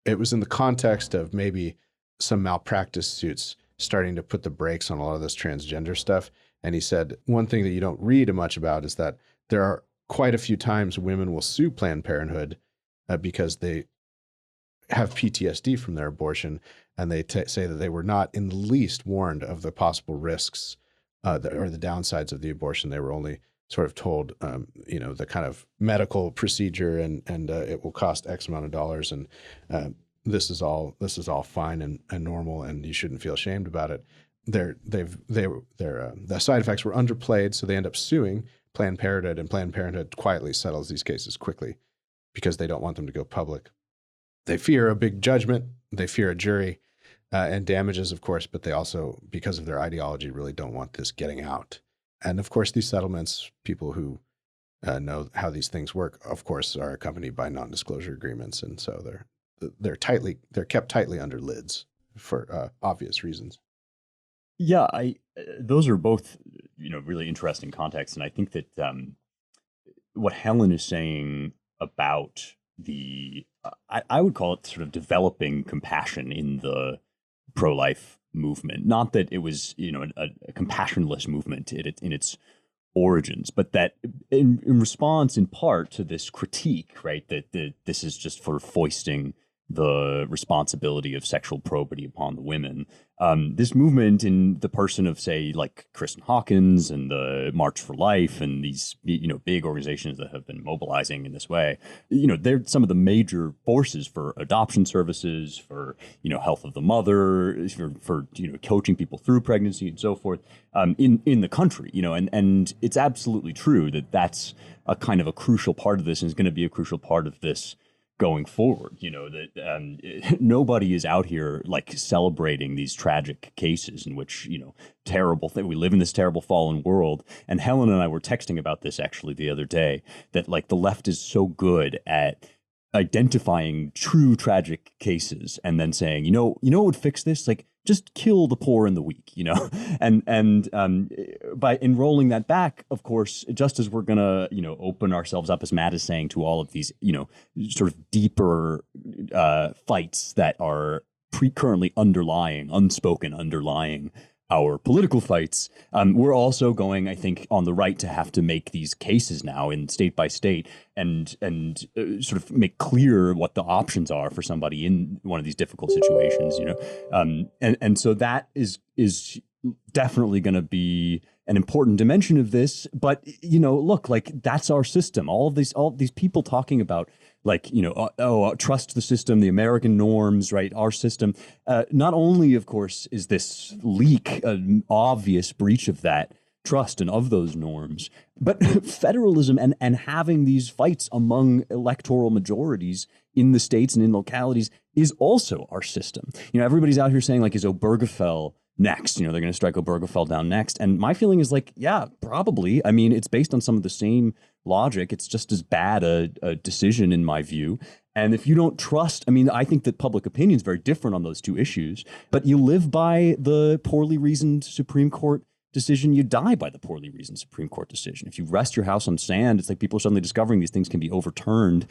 it was in the context of maybe some malpractice suits starting to put the brakes on a lot of this transgender stuff. And he said, one thing that you don't read much about is that there are quite a few times women will sue Planned Parenthood because they have PTSD from their abortion. And they say that they were not in the least warned of the possible risks or the downsides of the abortion. They were only sort of told, the kind of medical procedure and it will cost X amount of dollars. And this is all fine and normal, and you shouldn't feel ashamed about it. The side effects were underplayed, so they end up suing Planned Parenthood, and Planned Parenthood quietly settles these cases quickly because they don't want them to go public. They fear a big judgment, they fear a jury and damages, of course, but they also, because of their ideology, really don't want this getting out. And of course, these settlements, people who know how these things work, of course, are accompanied by non-disclosure agreements, and so they're kept tightly under lids for obvious reasons. Yeah, those are both really interesting contexts, and I think that what Helen is saying about I would call it sort of developing compassion in the pro-life movement. Not that it was a compassionless movement in its origins, but that in response in part to this critique, right, that this is just for foisting the responsibility of sexual probity upon the women. This movement, in the person of, say, like Kristen Hawkins and the March for Life and these, big organizations that have been mobilizing in this way, they're some of the major forces for adoption services, for, health of the mother, for coaching people through pregnancy and so forth, in the country, and it's absolutely true that that's a kind of a crucial part of this, and is going to be a crucial part of this going forward. That nobody is out here like celebrating these tragic cases in which, terrible thing. We live in this terrible fallen world. And Helen and I were texting about this actually the other day, that like the left is so good at identifying true tragic cases and then saying, what would fix this? Like, just kill the poor and the weak, and by enrolling that back, of course, just as we're gonna, open ourselves up, as Matt is saying, to all of these, sort of deeper fights that are currently unspoken underlying our political fights. We're also going, I think, on the right to have to make these cases now in state by state and sort of make clear what the options are for somebody in one of these difficult situations, and so that is definitely going to be an important dimension of this. But, look, like that's our system. All of these people talking about like, trust the system, the American norms, right? Our system. Not only, of course, is this leak an obvious breach of that trust and of those norms, but federalism and having these fights among electoral majorities in the states and in localities is also our system. Everybody's out here saying like, is Obergefell next? They're going to strike Obergefell down next. And my feeling is like, yeah, probably. I mean, it's based on some of the same logic. It's just as bad a decision in my view. And if you don't trust, I think that public opinion is very different on those two issues, but you live by the poorly reasoned Supreme Court decision, you die by the poorly reasoned Supreme Court decision. If you rest your house on sand, it's like people are suddenly discovering these things can be overturned,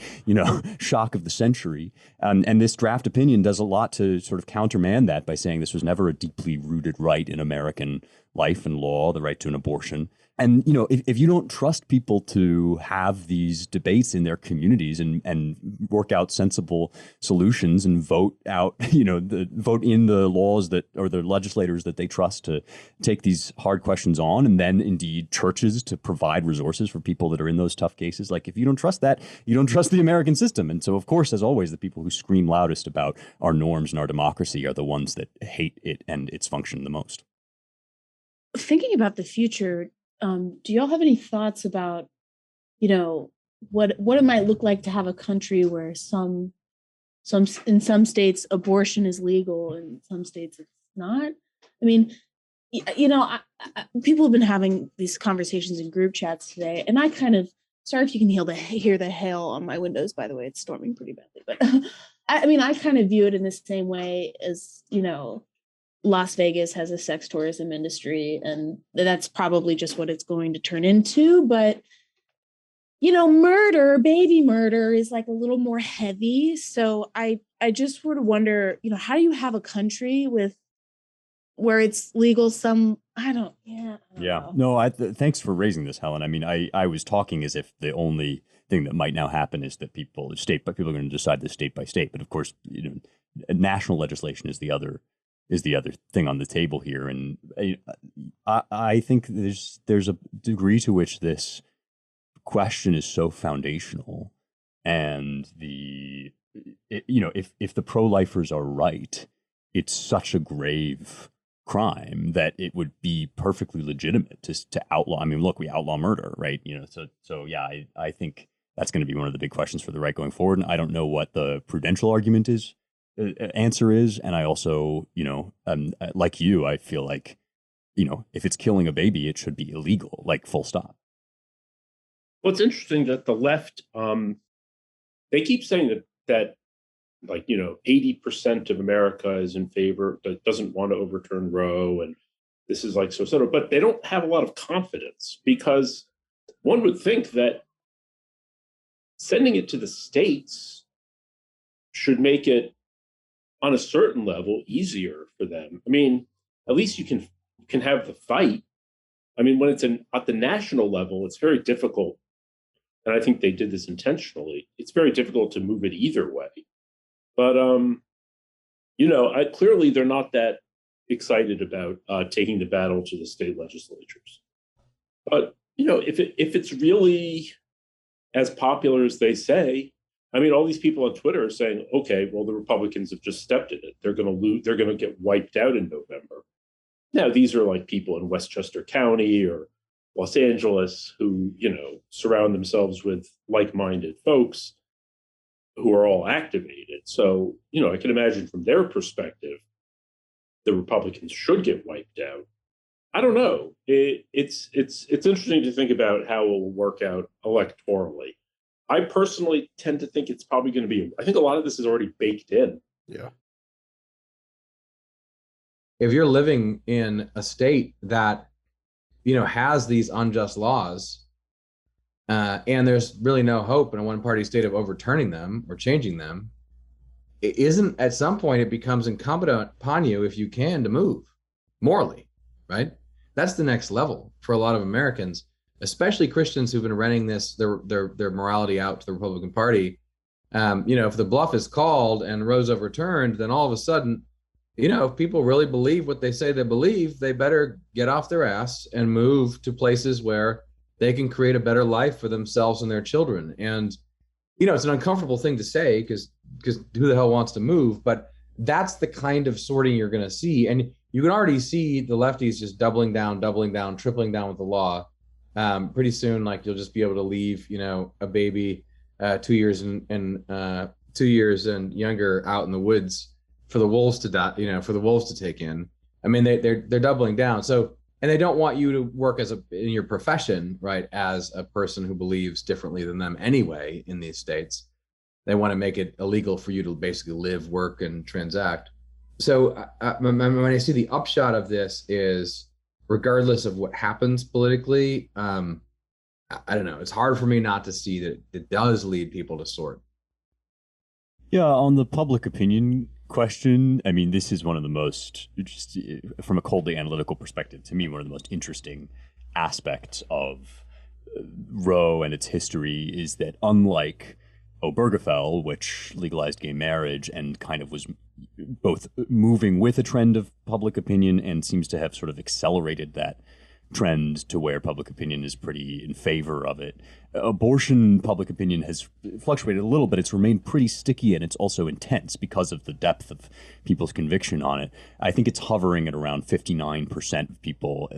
shock of the century. And this draft opinion does a lot to sort of countermand that by saying this was never a deeply rooted right in American life and law, the right to an abortion. And, you know, if you don't trust people to have these debates in their communities and work out sensible solutions and vote out, you know, vote in the laws that, or the legislators that they trust to take these hard questions on, and then indeed churches to provide resources for people that are in those tough cases. Like, if you don't trust that, you don't trust the American system. And so, of course, as always, the people who scream loudest about our norms and our democracy are the ones that hate it and its function the most. Thinking about the future, do y'all have any thoughts about, you know, what it might look like to have a country where in some states abortion is legal and in some states it's not? I mean, you know, people have been having these conversations in group chats today, and I kind of, sorry if you can hear the hail on my windows, by the way, it's storming pretty badly, but I mean, I kind of view it in the same way as, you know, Las Vegas has a sex tourism industry, and that's probably just what it's going to turn into. But, you know, baby murder is like a little more heavy. So I just sort of wonder, you know, how do you have a country where it's legal I don't know. No, thanks for raising this, Helen. I mean, I was talking as if the only thing that might now happen is that people are going to decide this state by state. But of course, you know, national legislation is the other thing on the table here. And I think there's a degree to which this question is so foundational, and you know, if the pro-lifers are right, it's such a grave crime that it would be perfectly legitimate to outlaw. I mean, look, we outlaw murder, right? You know, so yeah, I think that's going to be one of the big questions for the right going forward. And I don't know what the prudential argument answer is. And I also, you know, like you, I feel like, you know, if it's killing a baby, it should be illegal, like full stop. Well, it's interesting that the left, they keep saying that like, you know, 80% of America is in favor, that doesn't want to overturn Roe, and this is like so, but they don't have a lot of confidence, because one would think that sending it to the states should make it, on a certain level, easier for them. I mean, at least you can have the fight. I mean, when it's at the national level, it's very difficult, and I think they did this intentionally. It's very difficult to move it either way. But you know, clearly they're not that excited about taking the battle to the state legislatures. But you know, if it's really as popular as they say, I mean, all these people on Twitter are saying, okay, well, the Republicans have just stepped in it. They're going to lose. They're going to get wiped out in November. Now, these are like people in Westchester County or Los Angeles who, you know, surround themselves with like-minded folks who are all activated. So, you know, I can imagine from their perspective, the Republicans should get wiped out. I don't know. It's interesting to think about how it will work out electorally. I personally tend to think it's probably going to be, I think a lot of this is already baked in. Yeah. If you're living in a state that, you know, has these unjust laws, and there's really no hope in a one-party state of overturning them or changing them, it isn't, at some point it becomes incumbent upon you, if you can, to move morally, right? That's the next level for a lot of Americans, especially Christians who've been renting their morality out to the Republican Party. You know, if the bluff is called and Roe's overturned, then all of a sudden, you know, if people really believe what they say they believe, they better get off their ass and move to places where they can create a better life for themselves and their children. And, you know, it's an uncomfortable thing to say because who the hell wants to move? But that's the kind of sorting you're going to see. And you can already see the lefties just doubling down, tripling down with the law. Pretty soon, like, you'll just be able to leave, you know, a baby 2 years and 2 years and younger out in the woods for the wolves to die, you know, for the wolves to take in. I mean, they're doubling down. So, and they don't want you to work in your profession, right, as a person who believes differently than them anyway in these states. They want to make it illegal for you to basically live, work, and transact. So when I see the upshot of this is, regardless of what happens politically, I don't know, it's hard for me not to see that it does lead people to sort. Yeah, on the public opinion question. I mean, this is one of the most, just from a coldly analytical perspective, to me, one of the most interesting aspects of Roe and its history is that unlike Obergefell, which legalized gay marriage and kind of was both moving with a trend of public opinion and seems to have sort of accelerated that trend to where public opinion is pretty in favor of it. Abortion public opinion has fluctuated a little, but it's remained pretty sticky, and it's also intense because of the depth of people's conviction on it. I think it's hovering at around 59% of people,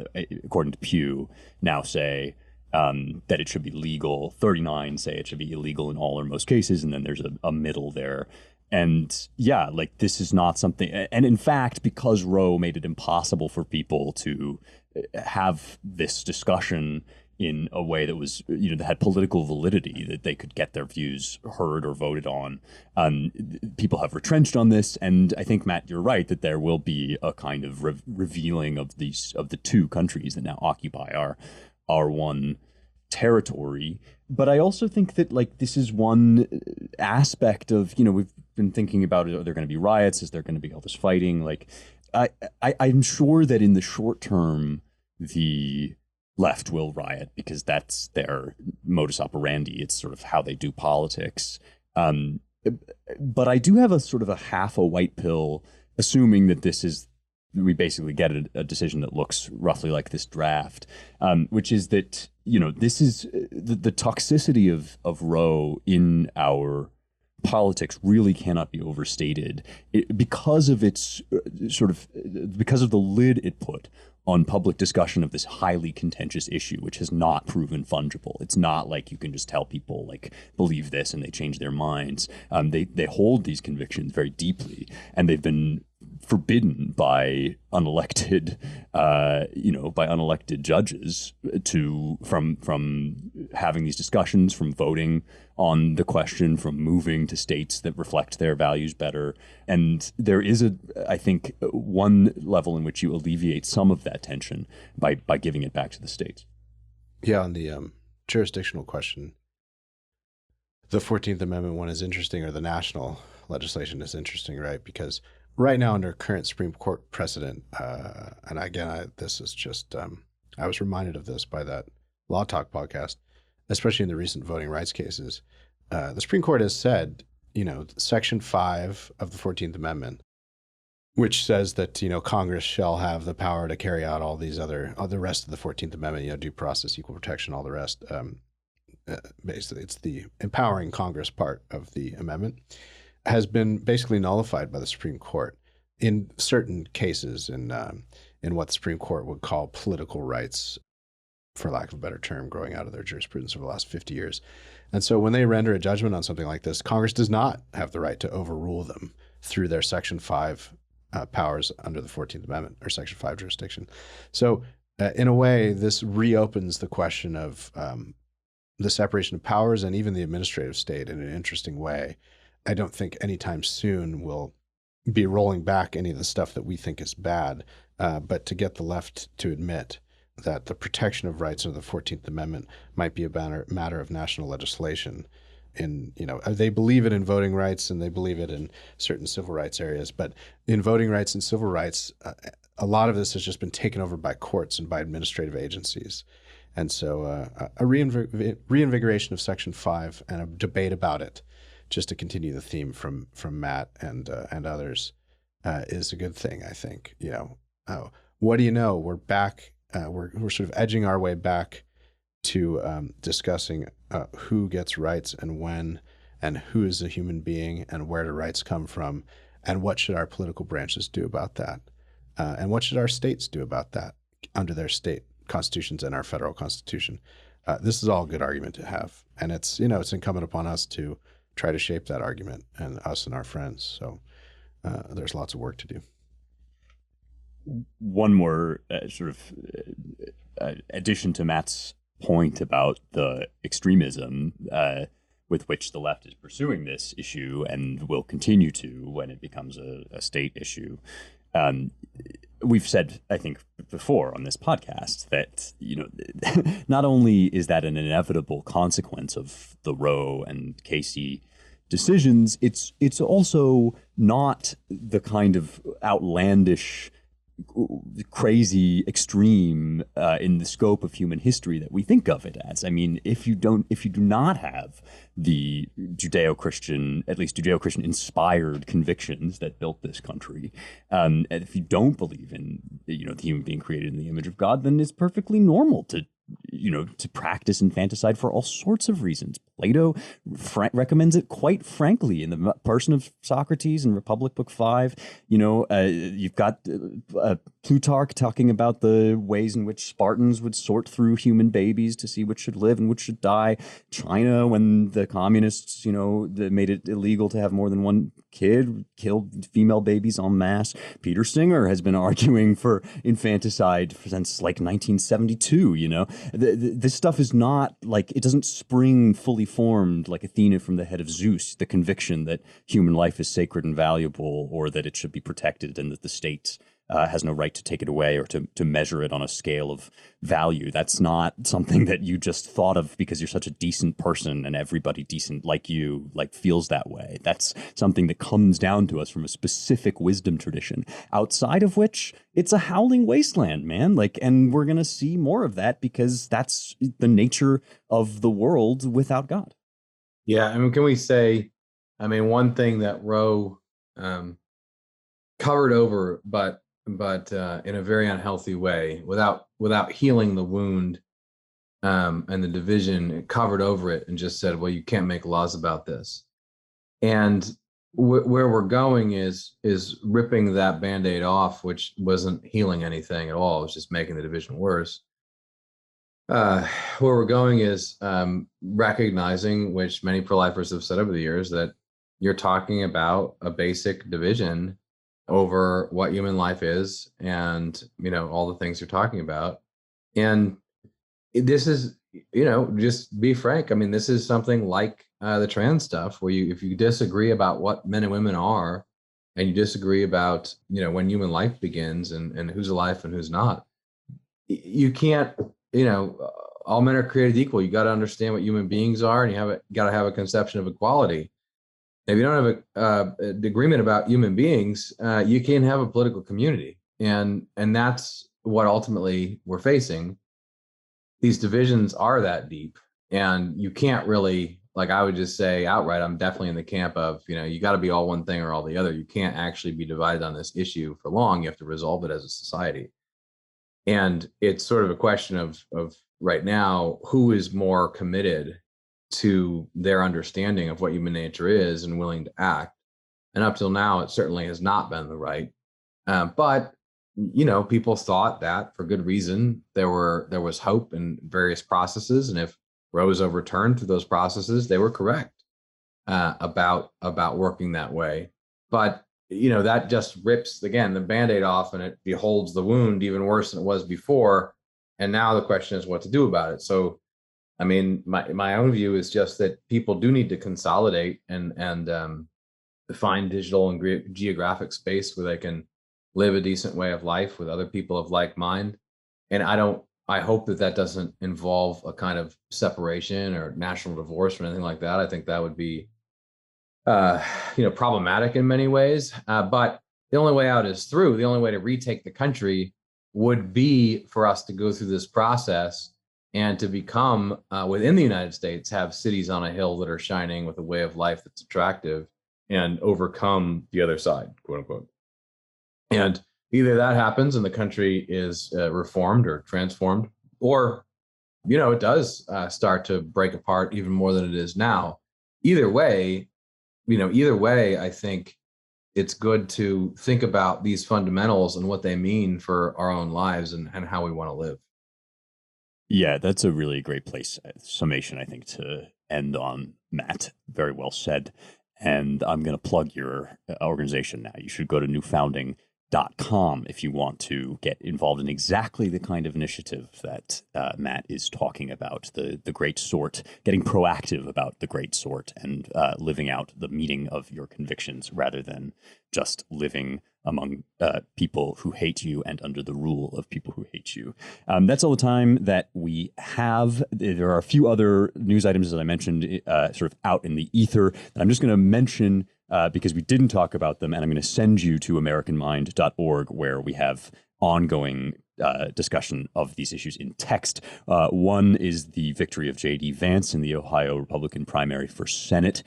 according to Pew, now say that it should be legal. 39 say it should be illegal in all or most cases, and then there's a middle there. And yeah, like this is not something, and in fact, because Roe made it impossible for people to have this discussion in a way that was, that had political validity, that they could get their views heard or voted on. People have retrenched on this, and I think, Matt, you're right that there will be a kind of revealing of the two countries that now occupy our one territory. But I also think that this is one aspect of, we've been thinking about, are there going to be riots? Is there going to be all this fighting? I'm sure that in the short term, the left will riot because that's their modus operandi. It's sort of how they do politics. But I do have a sort of a half a white pill, assuming that we basically get a decision that looks roughly like this draft, which is that, this is the toxicity of Roe in our politics really cannot be overstated because of its because of the lid it put on public discussion of this highly contentious issue, which has not proven fungible. It's not like you can just tell people believe this and they change their minds. They hold these convictions very deeply, and they've been forbidden by unelected judges from having these discussions, from voting on the question, from moving to states that reflect their values better. And there is I think, one level in which you alleviate some of that tension by giving it back to the states. Yeah, on the jurisdictional question, the 14th Amendment one is interesting, or the national legislation is interesting, right? Because right now, under current Supreme Court precedent, and again, this is just, I was reminded of this by that Law Talk podcast, especially in the recent voting rights cases. The Supreme Court has said, Section 5 of the 14th Amendment, which says that, Congress shall have the power to carry out all these the rest of the 14th Amendment, due process, equal protection, all the rest. Basically, it's the empowering Congress part of the amendment, has been basically nullified by the Supreme Court in certain cases in what the Supreme Court would call political rights, for lack of a better term, growing out of their jurisprudence over the last 50 years. And so when they render a judgment on something like this, Congress does not have the right to overrule them through their Section 5 powers under the 14th Amendment, or Section 5 jurisdiction. So in a way, this reopens the question of the separation of powers and even the administrative state in an interesting way. I don't think anytime soon we'll be rolling back any of the stuff that we think is bad, but to get the left to admit that the protection of rights under the 14th Amendment might be a matter of national legislation. They believe it in voting rights and they believe it in certain civil rights areas, but in voting rights and civil rights, a lot of this has just been taken over by courts and by administrative agencies. And so a reinvigoration of Section 5 and a debate about it, just to continue the theme from Matt and others, is a good thing, I think. What do you know? We're back. We're sort of edging our way back to discussing who gets rights and when, and who is a human being, and where do rights come from, and what should our political branches do about that, and what should our states do about that under their state constitutions and our federal constitution. This is all a good argument to have, and it's incumbent upon us to try to shape that argument, and us and our friends. So there's lots of work to do. One more addition to Matt's point about the extremism with which the left is pursuing this issue and will continue to when it becomes a state issue. We've said, I think, before on this podcast that, not only is that an inevitable consequence of the Roe and Casey decisions, it's also not the kind of outlandish, crazy extreme in the scope of human history that we think of it as. I mean, if you do not have the Judeo-Christian, at least Judeo-Christian inspired convictions that built this country, and if you don't believe in, the human being created in the image of God, then it's perfectly normal to practice infanticide for all sorts of reasons. Plato recommends it quite frankly in the person of Socrates in Republic Book 5. You've got Plutarch talking about the ways in which Spartans would sort through human babies to see which should live and which should die. China, when the communists, they made it illegal to have more than one kid, killed female babies en masse. Peter Singer has been arguing for infanticide since like 1972. This stuff is not like, it doesn't spring fully formed like Athena from the head of Zeus, the conviction that human life is sacred and valuable, or that it should be protected and that the state has no right to take it away or to measure it on a scale of value. That's not something that you just thought of because you're such a decent person and everybody decent like you feels that way. That's something that comes down to us from a specific wisdom tradition, outside of which it's a howling wasteland, man. And we're going to see more of that because that's the nature of the world without God. Yeah. I mean, can we say, one thing that Roe covered over, but in a very unhealthy way, without healing the wound and the division, it covered over it and just said, well, you can't make laws about this. And where we're going is ripping that Band-Aid off, which wasn't healing anything at all. It was just making the division worse. Where we're going is recognizing, which many pro-lifers have said over the years, that you're talking about a basic division over what human life is and, all the things you're talking about. And this is, just be frank. This is something like the trans stuff where if you disagree about what men and women are, and you disagree about, when human life begins and who's alive and who's not, you can't, all men are created equal. You got to understand what human beings are, and you got to have a conception of equality. If you don't have an agreement about human beings, you can't have a political community. And that's what ultimately we're facing. These divisions are that deep, and you can't really, I would just say outright, I'm definitely in the camp of, you got to be all one thing or all the other. You can't actually be divided on this issue for long. You have to resolve it as a society. And it's sort of a question of right now, who is more committed to their understanding of what human nature is and willing to act. And up till now, it certainly has not been the right. But people thought that for good reason there was hope in various processes, and if Roe was overturned through those processes, they were correct about working that way. But that just rips again the Band-Aid off, and it beholds the wound even worse than it was before. And now the question is what to do about it. So my own view is just that people do need to consolidate and find digital and geographic space where they can live a decent way of life with other people of like mind. And I hope that doesn't involve a kind of separation or national divorce or anything like that. I think that would be, problematic in many ways. But the only way out is through. The only way to retake the country would be for us to go through this process and to become, within the United States, have cities on a hill that are shining with a way of life that's attractive and overcome the other side, quote unquote. And either that happens and the country is reformed or transformed, or, it does start to break apart even more than it is now. Either way, I think it's good to think about these fundamentals and what they mean for our own lives and how we want to live. Yeah, that's a really great summation, I think, to end on, Matt. Very well said. And I'm going to plug your organization now. You should go to .com if you want to get involved in exactly the kind of initiative that Matt is talking about, the great sort, getting proactive about the great sort and living out the meaning of your convictions rather than just living among people who hate you and under the rule of people who hate you. That's all the time that we have. There are a few other news items, as I mentioned, sort of out in the ether that I'm just going to mention because we didn't talk about them, and I'm going to send you to AmericanMind.org, where we have ongoing discussion of these issues in text. One is the victory of J.D. Vance in the Ohio Republican primary for Senate.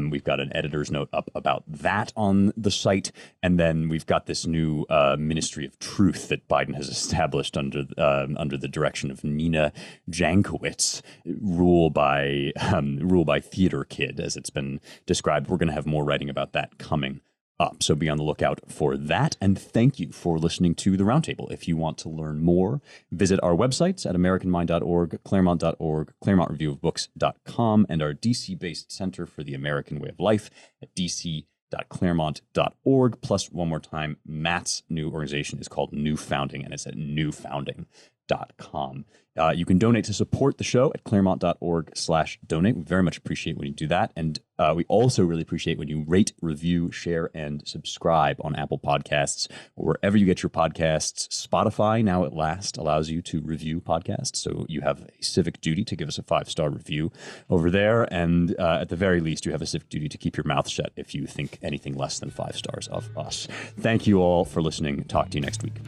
We've got an editor's note up about that on the site. And then we've got this new Ministry of Truth that Biden has established under the direction of Nina Jankowicz, rule by theater kid, as it's been described. We're going to have more writing about that coming up. So be on the lookout for that. And thank you for listening to The Roundtable. If you want to learn more, visit our websites at AmericanMind.org, Claremont.org, ClaremontReviewOfBooks.com, and our DC-based Center for the American Way of Life at dc.claremont.org. Plus, one more time, Matt's new organization is called New Founding, and it's at newfounding.com. You can donate to support the show at claremont.org/donate. We very much appreciate when you do that. And we also really appreciate when you rate, review, share, and subscribe on Apple Podcasts or wherever you get your podcasts. Spotify now at last allows you to review podcasts. So you have a civic duty to give us a 5-star review over there. And at the very least, you have a civic duty to keep your mouth shut if you think anything less than 5 stars of us. Thank you all for listening. Talk to you next week.